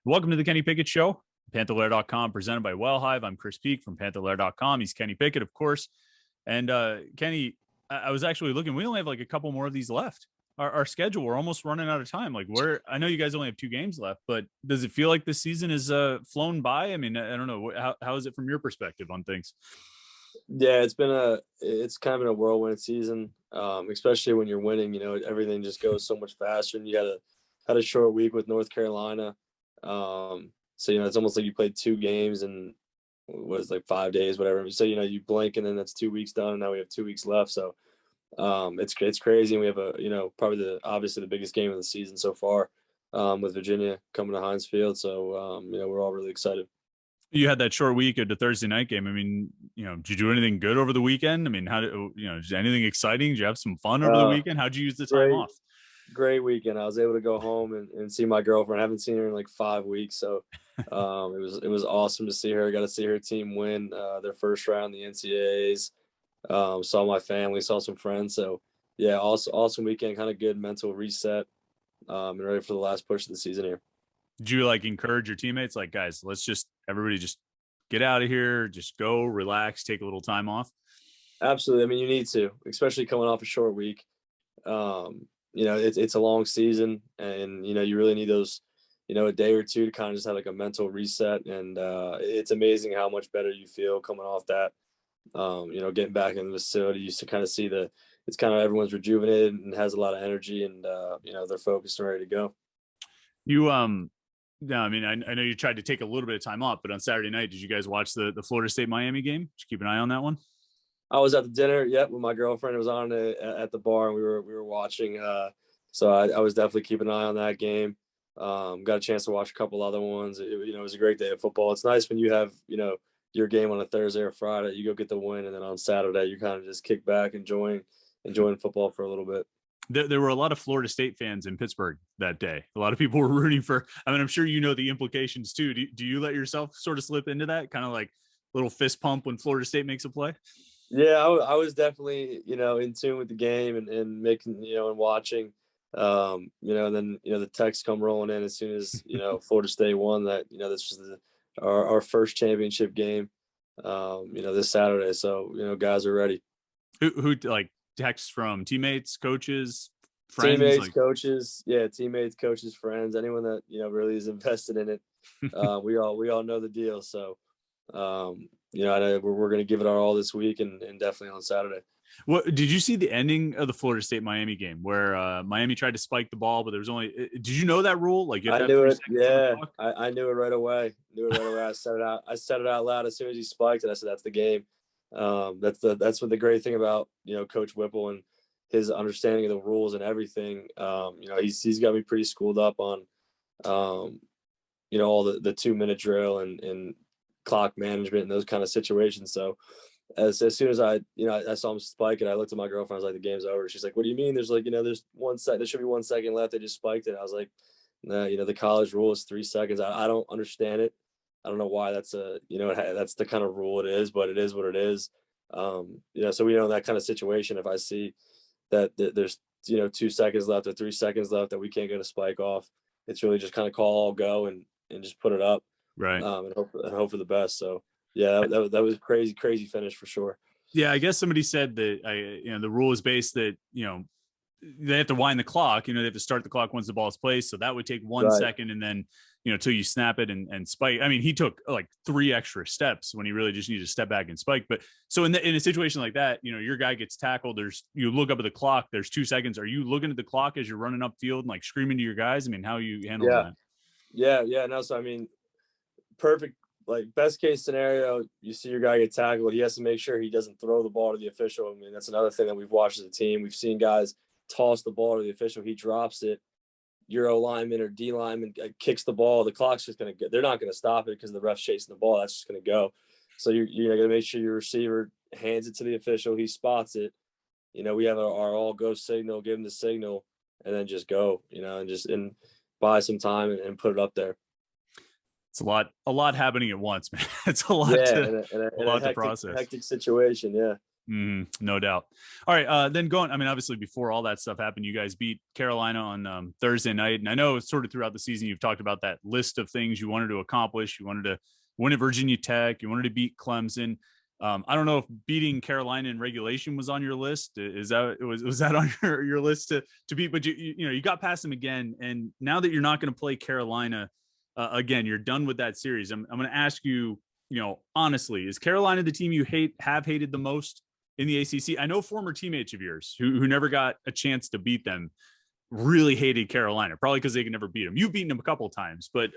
Welcome to the Kenny Pickett Show, Panther-Lair.com, presented by WellHive. I'm Chris Peak from Panther-Lair.com. He's Kenny Pickett, of course. And Kenny, I was actually looking. We only have like a couple more of these left. Our schedule, we're almost running out of time. I know you guys only have 2 games left, but does it feel like this season is flown by? I mean, I don't know. How is it from your perspective on things? Yeah, it's kind of been a whirlwind season, especially when you're winning. Everything just goes so much faster, and you had a short week with North Carolina. So it's almost like you played 2 games and was like 5 days, whatever. So you blink and then that's 2 weeks done, and now we have 2 weeks left. So it's crazy, and we have probably obviously the biggest game of the season so far, with Virginia coming to Heinz Field. So we're all really excited. You had that short week at the Thursday night game. I mean, did you do anything good over the weekend? I mean, did anything exciting? Did you have some fun over the weekend? How'd you use the time off? Great weekend. I was able to go home and see my girlfriend. I haven't seen her in like 5 weeks. So it was awesome to see her. I got to see her team win their first round in the NCAAs. Saw my family, saw some friends. So yeah, awesome weekend, kind of good mental reset, and ready for the last push of the season here. Did you encourage your teammates, like, guys, everybody just get out of here, just go relax, take a little time off? Absolutely. I mean, you need to, especially coming off a short week. It's a long season, and you really need those, a day or two to kind of just have like a mental reset. And it's amazing how much better you feel coming off that. Getting back in the facility, you used to kind of see it's kind of everyone's rejuvenated and has a lot of energy, and they're focused and ready to go. No, I mean, I know you tried to take a little bit of time off, but on Saturday night, did you guys watch the Florida State Miami game? Did you keep an eye on that one? I was at the dinner, with my girlfriend. It was on at the bar, and we were watching. So I was definitely keeping an eye on that game. Got a chance to watch a couple other ones. It was a great day of football. It's nice when you have your game on a Thursday or Friday. You go get the win, and then on Saturday you kind of just kick back, enjoying football for a little bit. There were a lot of Florida State fans in Pittsburgh that day. A lot of people were rooting for. I mean, I'm sure the implications too. Do you let yourself sort of slip into that kind of like little fist pump when Florida State makes a play? Yeah, I was definitely in tune with the game and making and watching. And then the texts come rolling in as soon as Florida State won that. This was our first championship game. This Saturday. So guys are ready. Who like texts from teammates, coaches, friends? Teammates, coaches, teammates, coaches, friends, anyone that really is invested in it. We all know the deal. So I know we're going to give it our all this week, and definitely on Saturday. What did you see the ending of the Florida State Miami game where Miami tried to spike the ball, but there was only? Did you know that rule? Like you have to I knew have it. Yeah, I knew it right away. I said it out. I said it out loud as soon as he spiked it. I said, "That's the game." That's what the great thing about Coach Whipple and his understanding of the rules and everything. He's got me pretty schooled up on all the 2-minute drill and clock management and those kind of situations. So as soon as I saw him spike it, I looked at my girlfriend. I was like, "The game's over." She's like, "What do you mean? There's there's 1 second. There should be 1 second left. They just spiked it." I was like, "No, the college rule is 3 seconds. I don't understand it. I don't know why that's that's the kind of rule it is, but it is what it is." So we know in that kind of situation, if I see that there's 2 seconds left or 3 seconds left that we can't get a spike off, it's really just kind of call all go and just put it up. Right. And hope for the best. So yeah, that was crazy finish for sure. Yeah, I guess somebody said that the rule is based that they have to wind the clock. They have to start the clock once the ball is placed. So that would take 1 second, and then till you snap it and spike. I mean, he took like 3 extra steps when he really just needed to step back and spike. But so in a situation like that, your guy gets tackled. You look up at the clock. There's 2 seconds. Are you looking at the clock as you're running upfield and like screaming to your guys? I mean, how are you handling that? Yeah. No, so I mean, perfect. Like best case scenario, you see your guy get tackled. He has to make sure he doesn't throw the ball to the official. I mean, that's another thing that we've watched as a team. We've seen guys toss the ball to the official. He drops it. Your O lineman or D lineman kicks the ball. The clock's just going to get. They're not going to stop it because the ref's chasing the ball. That's just going to go. So you're going to make sure your receiver hands it to the official. He spots it. We have our all go signal. Give him the signal, and then just go. And buy some time and put it up there. It's a lot happening at once, man. It's a lot a to process. Hectic situation. Yeah. No doubt. All right. Then I mean, obviously before all that stuff happened, you guys beat Carolina on Thursday night. And I know sort of throughout the season, you've talked about that list of things you wanted to accomplish. You wanted to win at Virginia Tech. You wanted to beat Clemson. I don't know if beating Carolina in regulation was on your list. Was that on your list to beat? But you got past them again. And now that you're not going to play Carolina again, you're done with that series. I'm going to ask you, honestly, is Carolina the team you have hated the most in the ACC? I know former teammates of yours who never got a chance to beat them really hated Carolina, probably because they could never beat them. You've beaten them a couple of times, but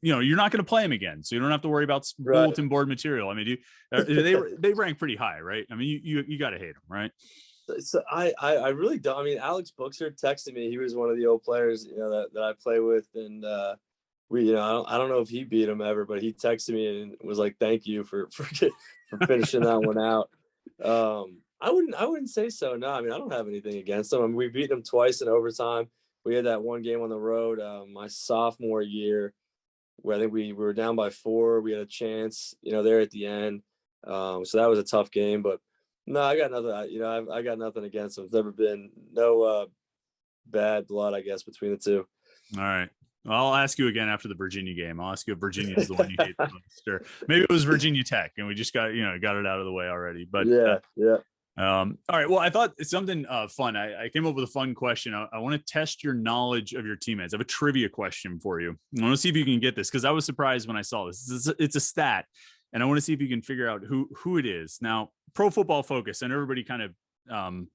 you're not going to play them again, so you don't have to worry about bulletin board material. I mean, they rank pretty high, right? I mean, you got to hate them, right? So I really don't. I mean, Alex Bookser texted me. He was one of the old players, that I play with, and we, I don't know if he beat him ever, but he texted me and was like, "Thank you for finishing that one out." I wouldn't say so. No, I mean, I don't have anything against them. I mean, we beat them twice in overtime. We had that one game on the road my sophomore year where I think we were down by 4. We had a chance, there at the end. So that was a tough game, but no, I got nothing. I got nothing against them. There's never been no bad blood, I guess, between the two. All right. I'll ask you again after the Virginia game. I'll ask you if Virginia is the one you hate the most, or maybe it was Virginia Tech and we just got it out of the way already. But yeah. All right. Well, I thought it's something fun. I came up with a fun question. I want to test your knowledge of your teammates. I have a trivia question for you. I want to see if you can get this because I was surprised when I saw this. It's a stat, and I want to see if you can figure out who it is. Now, Pro Football Focus, and everybody kind of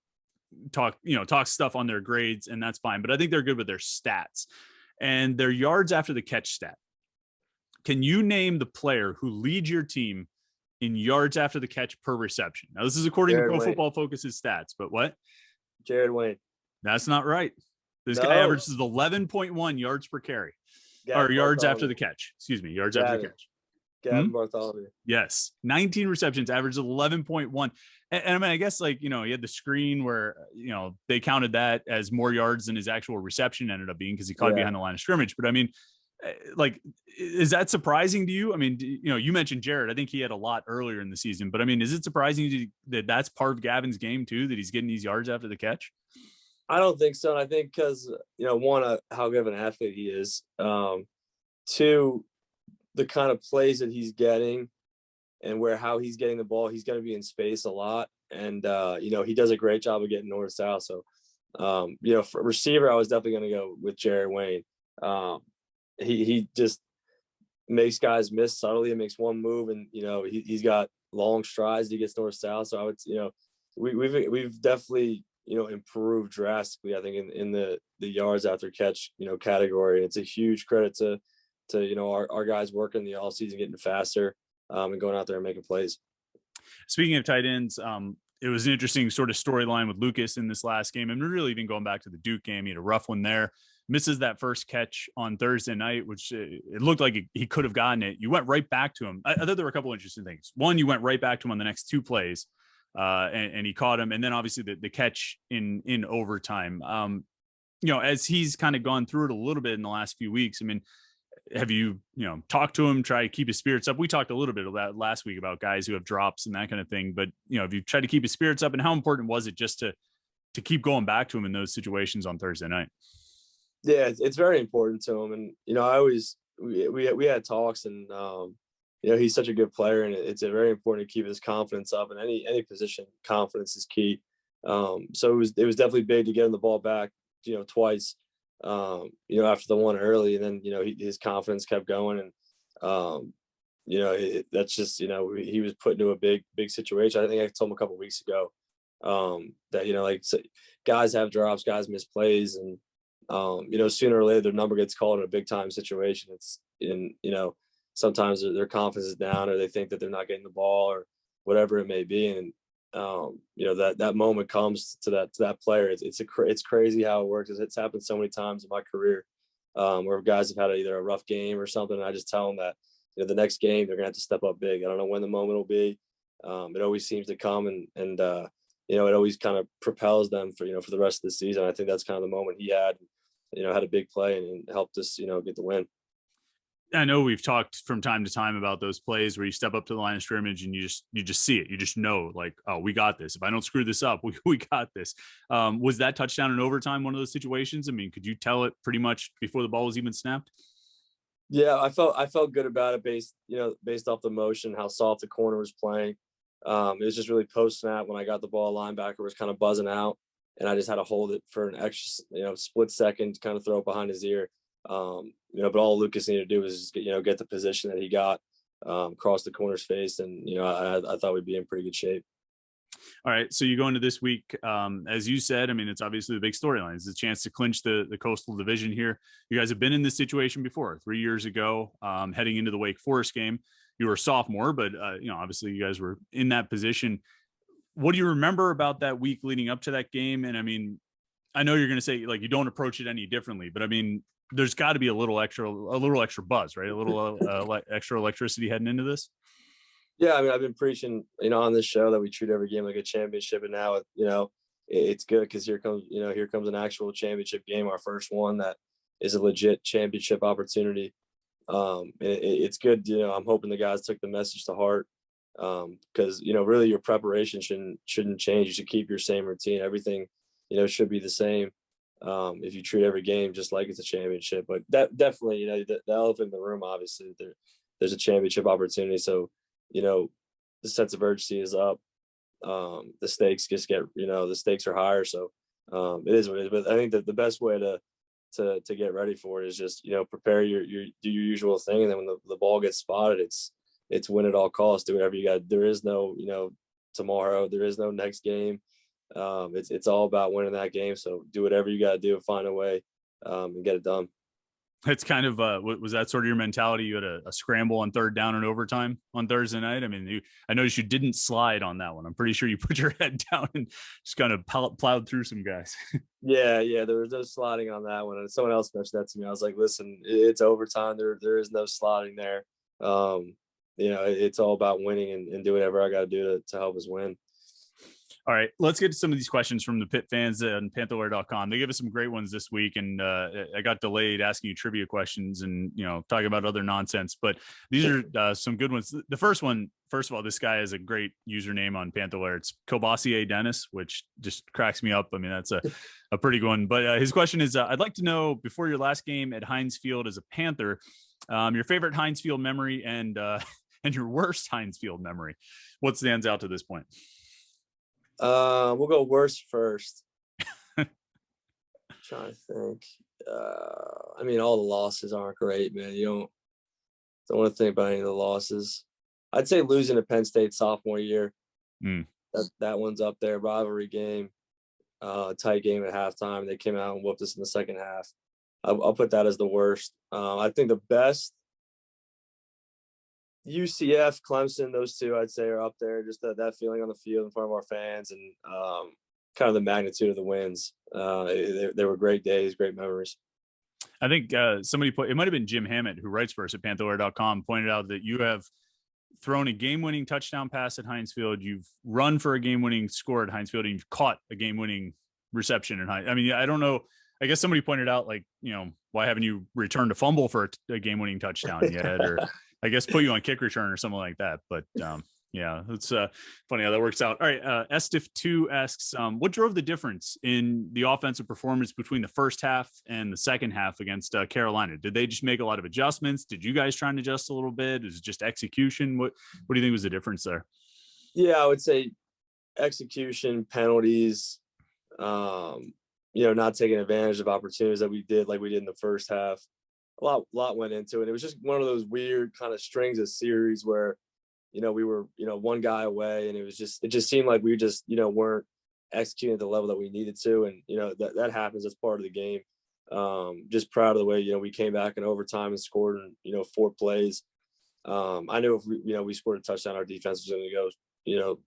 talk stuff on their grades, and that's fine. But I think they're good with their stats and their yards after the catch stat. Can you name the player who leads your team in yards after the catch per reception? Now, this is according to Pro Football Focus's stats, but what? Jared Wayne. That's not right. This guy averages 11.1 yards per carry. Or yards after the catch. Excuse me, yards after the catch. Gavin Bartholomew. Yes. 19 receptions, averages 11.1. And I mean, I guess he had the screen where, they counted that as more yards than his actual reception ended up being because he caught it behind the line of scrimmage. But I mean, is that surprising to you? I mean, you mentioned Jared. I think he had a lot earlier in the season, but I mean, is it surprising to you that that's part of Gavin's game too, that he's getting these yards after the catch? I don't think so. And I think because, one, how good of an athlete he is. 2, the kind of plays that he's getting and how he's getting the ball, he's going to be in space a lot. And, he does a great job of getting north-south. So, for receiver, I was definitely going to go with Jared Wayne. He just makes guys miss subtly and makes one move, and he's got long strides. He gets north south. So I would, we've definitely improved drastically. I think in the yards after catch category. And it's a huge credit to our guys working the all season, getting faster and going out there and making plays. Speaking of tight ends, it was an interesting sort of storyline with Lucas in this last game, and really even going back to the Duke game. He had a rough one there. Misses that first catch on Thursday night, which it looked like he could have gotten it. You went right back to him. I thought there were a couple of interesting things. One, you went right back to him on the next 2 plays, and he caught him. And then obviously the catch in overtime. As he's kind of gone through it a little bit in the last few weeks, I mean, have you talked to him, try to keep his spirits up? We talked a little bit about last week about guys who have drops and that kind of thing. But have you tried to keep his spirits up, and how important was it just to keep going back to him in those situations on Thursday night? Yeah, it's very important to him. And, we had talks, and, he's such a good player, and it's very important to keep his confidence up. And any position, confidence is key. So it was definitely big to get him the ball back, twice, after the one early. And then, his confidence kept going. And, that's just, he was put into a big situation. I think I told him a couple of weeks ago that, guys have drops, guys miss plays, and, sooner or later their number gets called in a big time situation. It's sometimes their confidence is down, or they think that they're not getting the ball, or whatever it may be. And, that moment comes to that player. It's crazy how it works. It's happened so many times in my career, where guys have had either a rough game or something. And I just tell them that, the next game they're going to have to step up big. I don't know when the moment will be. It always seems to come, and it always kind of propels them for the rest of the season. I think that's kind of the moment he had, had a big play and helped us, get the win. I know we've talked from time to time about those plays where you step up to the line of scrimmage and you just see it. You just know, like, oh, we got this. If I don't screw this up, we got this. Was that touchdown in overtime one of those situations? I mean, could you tell it pretty much before the ball was even snapped? Yeah, I felt good about it based off the motion, how soft the corner was playing. It was just really post snap when I got the ball. Linebacker was kind of buzzing out, and I just had to hold it for an extra, split second to kind of throw it behind his ear. But all Lucas needed to do was just get the position that he got, across the corner's face, and I thought we'd be in pretty good shape. All right, so you go into this week, as you said. I mean, it's obviously the big storyline. It's a chance to clinch the Coastal Division here. You guys have been in this situation before, 3 years ago, heading into the Wake Forest game. You were a sophomore, but obviously you guys were in that position. What do you remember about that week leading up to that game? And I mean, I know you're going to say like you don't approach it any differently, but I mean, there's got to be a little extra buzz, right? A little extra electricity heading into this. Yeah, I mean, I've been preaching, on this show that we treat every game like a championship, and now, it's good because here comes an actual championship game, our first one that is a legit championship opportunity. It's good. I'm hoping the guys took the message to heart, because really your preparation shouldn't change. You should keep your same routine. Everything, should be the same. If you treat every game just like it's a championship, but that definitely, the elephant in the room, obviously there's a championship opportunity. So, the sense of urgency is up. The stakes the stakes are higher. So, it is what it is. But I think that the best way to get ready for it is just, prepare do your usual thing. And then when the ball gets spotted, it's win at all costs. Do whatever you got. There is no, tomorrow. There is no next game. It's all about winning that game. So do whatever you got to do, find a way, and get it done. It's kind of was that sort of your mentality? You had a scramble on third down and overtime on Thursday night. I mean, I noticed you didn't slide on that one. I'm pretty sure you put your head down and just kind of plowed through some guys. Yeah, there was no sliding on that one. And someone else mentioned that to me. I was like, listen, it's overtime. There is no sliding there. It's all about winning and do whatever I got to do to help us win. All right, let's get to some of these questions from the Pitt fans on Panther-Lair.com. They gave us some great ones this week, and I got delayed asking you trivia questions and talking about other nonsense. But these are some good ones. The first one, first of all, this guy has a great username on Panther-Lair. It's Kobassier Dennis, which just cracks me up. I mean, that's a pretty good one. But his question is, I'd like to know, before your last game at Heinz Field as a Panther, your favorite Heinz Field memory and your worst Heinz Field memory. What stands out to this point? We'll go worst first. Trying to think. I mean, all the losses aren't great, man. You don't want to think about any of the losses. I'd say losing to Penn State sophomore year. That one's up there. Rivalry game, tight game at halftime. They came out and whooped us in the second half. I'll put that as the worst. I think the best, UCF, Clemson, those two I'd say are up there. Just that feeling on the field in front of our fans, and kind of the magnitude of the wins. They were great days, great memories. I think somebody it might have been Jim Hammett, who writes for us at Panther-Lair.com, pointed out that you have thrown a game-winning touchdown pass at Heinz Field. You've run for a game-winning score at Heinz Field, and you've caught a game-winning reception in Heinz. I mean, I don't know. I guess somebody pointed out, like, why haven't you returned a fumble for a game-winning touchdown yet? Or I guess put you on kick return or something like that. But yeah, it's funny how that works out. All right. Estif2 asks, what drove the difference in the offensive performance between the first half and the second half against Carolina? Did they just make a lot of adjustments? Did you guys try and adjust a little bit? Is it just execution? What do you think was the difference there? Yeah, I would say execution, penalties, not taking advantage of opportunities that we did, like we did in the first half. A lot went into it. It was just one of those weird kind of strings of series where, we were, one guy away, and it just seemed like we just, weren't executing at the level that we needed to. And, that happens as part of the game. Just proud of the way, we came back in overtime and scored in, 4 plays. I knew if we scored a touchdown, our defense was going to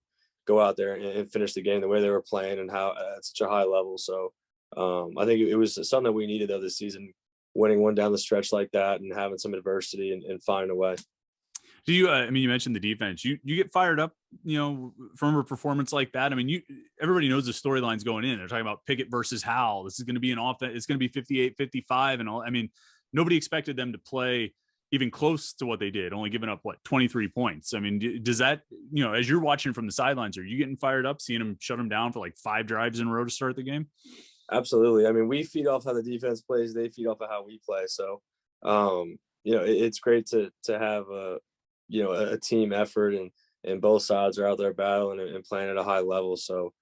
go out there and finish the game the way they were playing and how at such a high level. So I think it was something that we needed though this season, winning one down the stretch like that and having some adversity and finding a way. Do you, you mentioned the defense, you get fired up, from a performance like that? I mean, everybody knows the storylines going in. They're talking about Pickett versus Howell. This is going to be an offense. It's going to be 58-55 and all. I mean, nobody expected them to play even close to what they did, only giving up 23 points. I mean, does that, as you're watching from the sidelines, are you getting fired up seeing them shut them down for like 5 drives in a row to start the game? Absolutely. I mean, we feed off how the defense plays. They feed off of how we play. So, it's great to have a team effort, and both sides are out there battling and playing at a high level. So,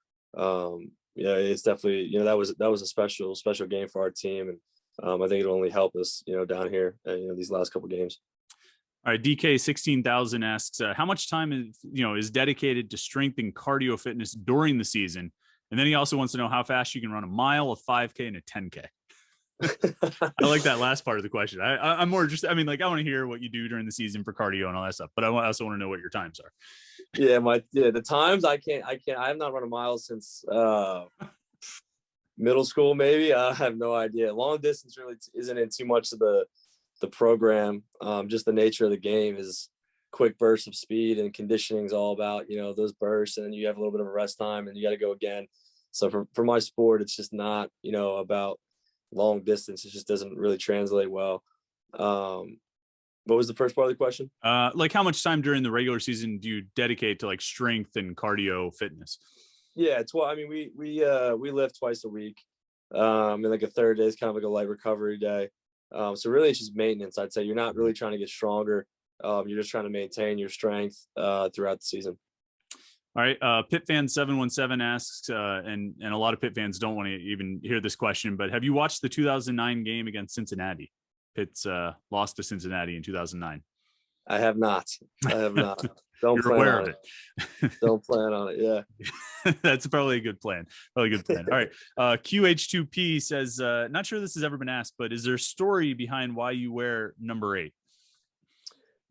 it's definitely, that was a special game for our team. And I think it'll only help us, down here, these last couple games. All right, DK 16,000 asks, how much time is dedicated to strength and cardio fitness during the season? And then he also wants to know how fast you can run a mile, a 5K, and a 10K. I like that last part of the question. I'm more interested. I mean, like, I want to hear what you do during the season for cardio and all that stuff, but I also want to know what your times are. Yeah, the times I have not run a mile since middle school, maybe. I have no idea. Long distance really isn't in too much of the program. Just the nature of the game is quick bursts of speed, and conditioning is all about, those bursts, and then you have a little bit of a rest time and you got to go again. So for my sport, it's just not, about long distance. It just doesn't really translate well. What was the first part of the question? Like, how much time during the regular season do you dedicate to like strength and cardio fitness? Yeah, I mean, we lift twice a week. And like a third day is kind of like a light recovery day. So really it's just maintenance. I'd say you're not really trying to get stronger. You're just trying to maintain your strength throughout the season. All right. Pitt fan 717 asks, and a lot of Pitt fans don't want to even hear this question, but have you watched the 2009 game against Cincinnati? Pitt's lost to Cincinnati in 2009. I have not. Don't You're plan aware on of it. Don't plan on it. Yeah. That's probably a good plan. All right. QH2P says, not sure this has ever been asked, but is there a story behind why you wear number 8?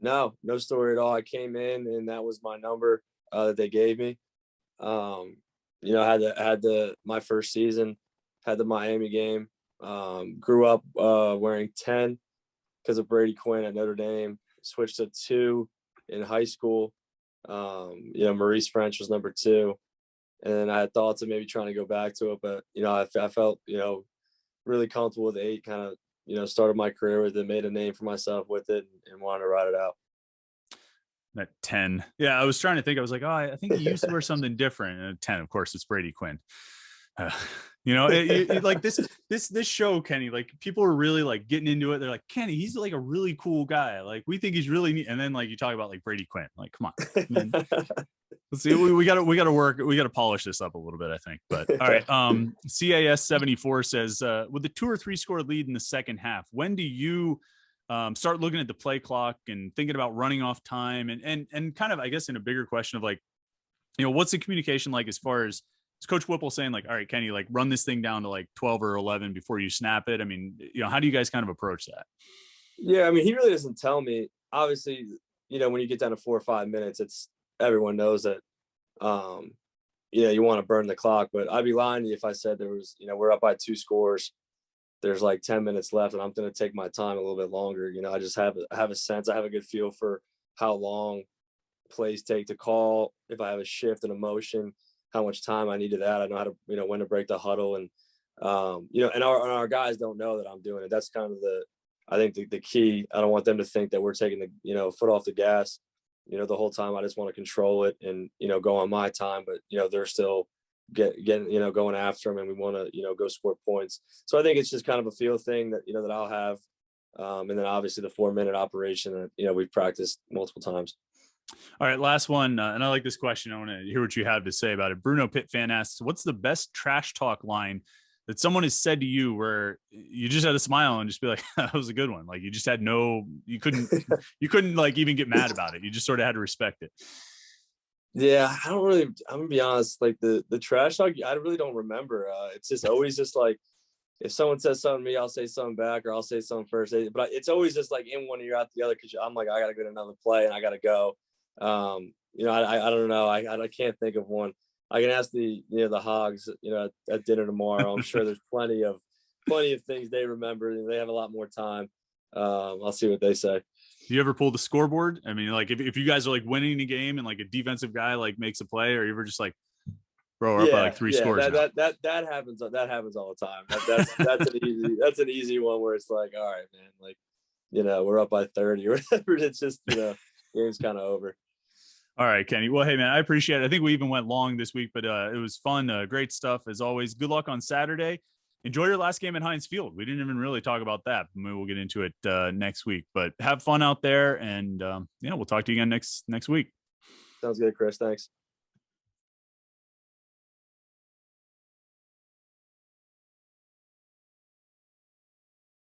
No story at all. I came in and that was my number that they gave me. I had my first season, had the Miami game, grew up wearing 10 because of Brady Quinn at Notre Dame, switched to 2 in high school. Maurice French was number 2. And then I had thoughts of maybe trying to go back to it, but, I felt, really comfortable with 8, kind of, started my career with it, made a name for myself with it, and wanted to ride it out. That 10. Yeah, I was trying to think. I was like, I think he used to wear something different. And 10, of course, it's Brady Quinn. Like this show, Kenny, like people are really like getting into it. They're like, Kenny, he's like a really cool guy. Like we think he's really neat. And then like you talk about like Brady Quinn. Like, come on, man. Let's see. We got to work. We got to polish this up a little bit, I think. But all right. CAS 74 says, with the 2 or 3 score lead in the second half, when do you start looking at the play clock and thinking about running off time and kind of, I guess, in a bigger question of like, what's the communication like as far as Coach Whipple saying like, all right, Kenny, like run this thing down to like 12 or 11 before you snap it? I mean, how do you guys kind of approach that? Yeah, I mean, he really doesn't tell me. Obviously, when you get down to 4 or 5 minutes, it's everyone knows that, you want to burn the clock. But I'd be lying to you if I said there was, we're up by 2 scores. There's like 10 minutes left and I'm going to take my time a little bit longer. I just have a sense. I have a good feel for how long plays take to call. If I have a shift in a motion, how much time I need to that. I know how to, when to break the huddle, and, and our guys don't know that I'm doing it. That's kind of I think the key. I don't want them to think that we're taking the, foot off the gas, the whole time. I just want to control it and, go on my time, but, they're still getting, going after them, and we want to, go score points. So I think it's just kind of a feel thing that, that I'll have. And then obviously the 4-minute operation that, we've practiced multiple times. All right, last one. And I like this question. I want to hear what you have to say about it. Bruno Pitt fan asks, what's the best trash talk line that someone has said to you where you just had a smile and just be like, that was a good one. Like you just had you couldn't like even get mad about it. You just sort of had to respect it. Yeah, I'm gonna be honest, like the trash talk, I really don't remember. It's just always just like, if someone says something to me, I'll say something back, or I'll say something first. But it's always just like in one ear out the other, because I'm like, I gotta go to another play and I gotta go. I don't know. I can't think of one. I can ask the Hogs, at dinner tomorrow. I'm sure there's plenty of things they remember. They have a lot more time. I'll see what they say. Do you ever pull the scoreboard? I mean, like if you guys are like winning a game and like a defensive guy like makes a play, or you ever just like, bro, we're up by like 3 scores. That happens all the time. That's an easy one where it's like, all right, man, like we're up by 30 or whatever. It's just, game's kind of over. All right, Kenny. Well, hey, man, I appreciate it. I think we even went long this week, but it was fun. Great stuff as always. Good luck on Saturday. Enjoy your last game at Heinz Field. We didn't even really talk about that. Maybe we'll get into it next week, but have fun out there. And we'll talk to you again next week. Sounds good, Chris. Thanks.